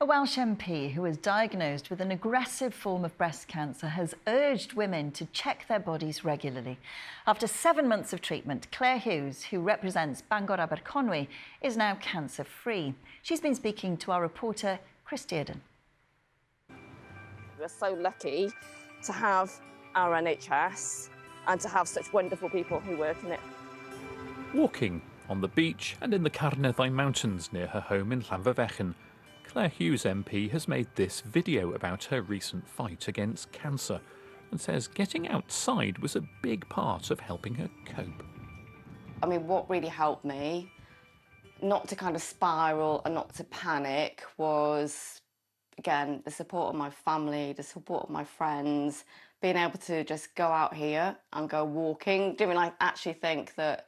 A Welsh MP who was diagnosed with an aggressive form of breast cancer has urged women to check their bodies regularly. After 7 months of treatment, Claire Hughes, who represents Bangor Aberconwy, is now cancer-free. She's been speaking to our reporter, Chris Dearden. We're so lucky to have our NHS and to have such wonderful people who work in it. Walking on the beach and in the Carneddau Mountains near her home in Llanfyfechan, Claire Hughes MP has made this video about her recent fight against cancer and says getting outside was a big part of helping her cope. I mean, what really helped me not to kind of spiral and not to panic was, again, the support of my family, the support of my friends, being able to just go out here and go walking. I mean, I actually think that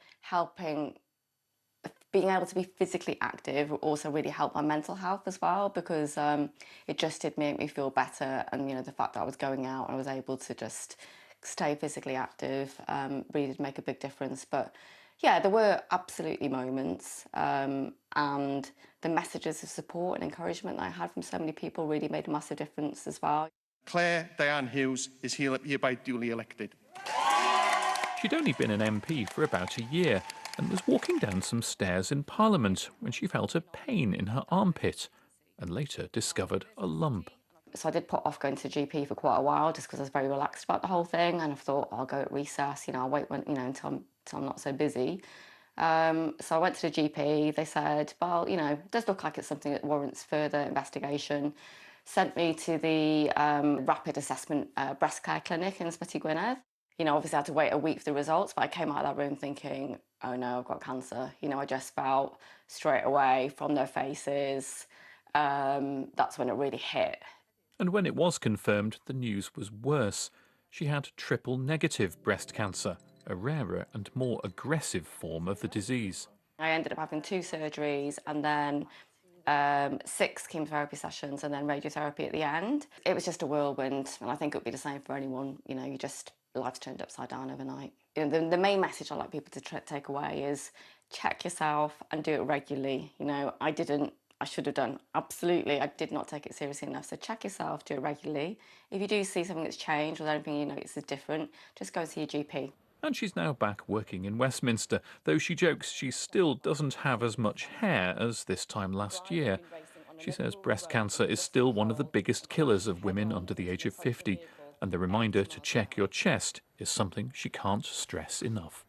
being able to be physically active also really helped my mental health as well, because it just did make me feel better. And, you know, the fact that I was going out and I was able to just stay physically active really did make a big difference. But yeah, there were absolutely moments, and the messages of support and encouragement that I had from so many people really made a massive difference as well. Claire Diane Hughes is hereby duly elected. She'd only been an MP for about a year and was walking down some stairs in Parliament when she felt a pain in her armpit and later discovered a lump. So I did put off going to the GP for quite a while just because I was very relaxed about the whole thing, and I thought I'll go at recess, I'll wait until I'm not so busy. So I went to the GP. They said, well, it does look like it's something that warrants further investigation. Sent me to the rapid assessment breast care clinic in Ysbyty Gwynedd. Obviously I had to wait a week for the results, but I came out of that room thinking, oh no, I've got cancer. I just felt straight away from their faces. That's when it really hit. And when it was confirmed, the news was worse. She had triple-negative breast cancer, a rarer and more aggressive form of the disease. I ended up having 2 surgeries and then 6 chemotherapy sessions and then radiotherapy at the end. It was just a whirlwind, and I think it would be the same for anyone. Life's turned upside down overnight. The main message I'd like people to take away is check yourself and do it regularly. I should have done. Absolutely, I did not take it seriously enough. So check yourself, do it regularly. If you do see something that's changed or anything you notice is different, just go see your GP. And she's now back working in Westminster, though she jokes she still doesn't have as much hair as this time last year. She says breast cancer is still one of the biggest killers of women under the age of 50, and the reminder to check your chest is something she can't stress enough.